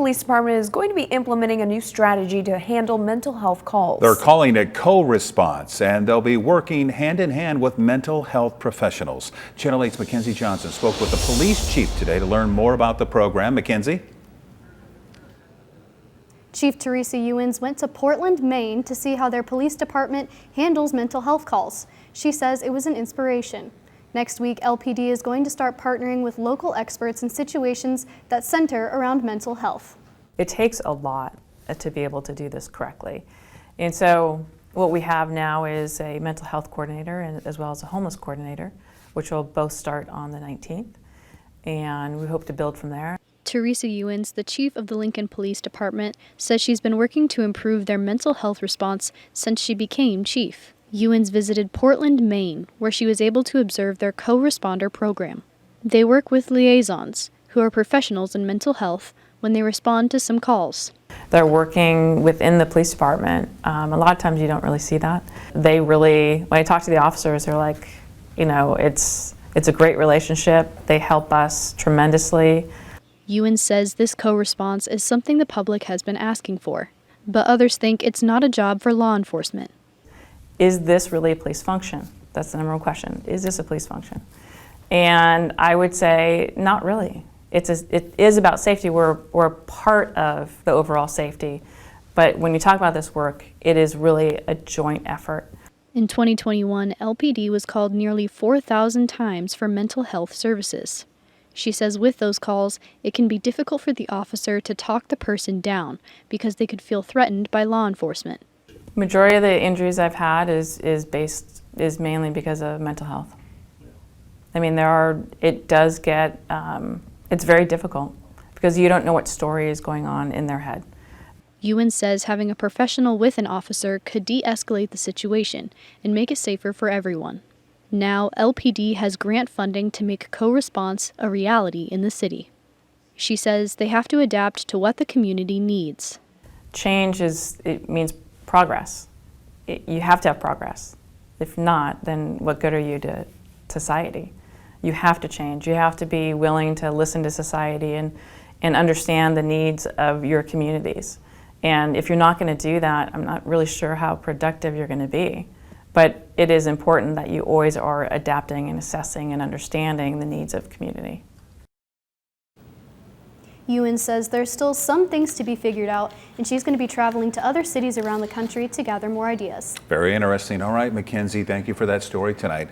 Police Department is going to be implementing a new strategy to handle mental health calls. They're calling it co-response, and they'll be working hand in hand with mental health professionals. Channel 8's Mackenzie Johnson spoke with the police chief today to learn more about the program. Mackenzie? Chief Teresa Ewens went to Portland, Maine to see how their police department handles mental health calls. She says it was an inspiration. Next week, LPD is going to start partnering with local experts in situations that center around mental health. It takes a lot to be able to do this correctly. And so what we have now is a mental health coordinator and as well as a homeless coordinator, which will both start on the 19th. And we hope to build from there. Teresa Ewens, the chief of the Lincoln Police Department, says she's been working to improve their mental health response since she became chief. Ewens visited Portland, Maine, where she was able to observe their co-responder program. They work with liaisons, who are professionals in mental health, when they respond to some calls. They're working within the police department. A lot of times you don't really see that. They really, when I talk to the officers, they're like, you know, it's a great relationship. They help us tremendously. Ewens says this co-response is something the public has been asking for, but others think it's not a job for law enforcement. Is this really a police function? That's the number one question. Is this a police function? And I would say not really. It is about safety. We're part of the overall safety. But when you talk about this work, it is really a joint effort. In 2021, LPD was called nearly 4,000 times for mental health services. She says with those calls, it can be difficult for the officer to talk the person down because they could feel threatened by law enforcement. Majority of the injuries I've had is mainly because of mental health. I mean, it does get, it's very difficult because you don't know what story is going on in their head. Ewens says having a professional with an officer could de-escalate the situation and make it safer for everyone. Now, LPD has grant funding to make co-response a reality in the city. She says they have to adapt to what the community needs. Change it means progress. You have to have progress. If not, then what good are you to society? You have to change. You have to be willing to listen to society and understand the needs of your communities. And if you're not going to do that, I'm not really sure how productive you're going to be. But it is important that you always are adapting and assessing and understanding the needs of community. Ewens says there's still some things to be figured out, and she's going to be traveling to other cities around the country to gather more ideas. Very interesting. All right, Mackenzie, thank you for that story tonight.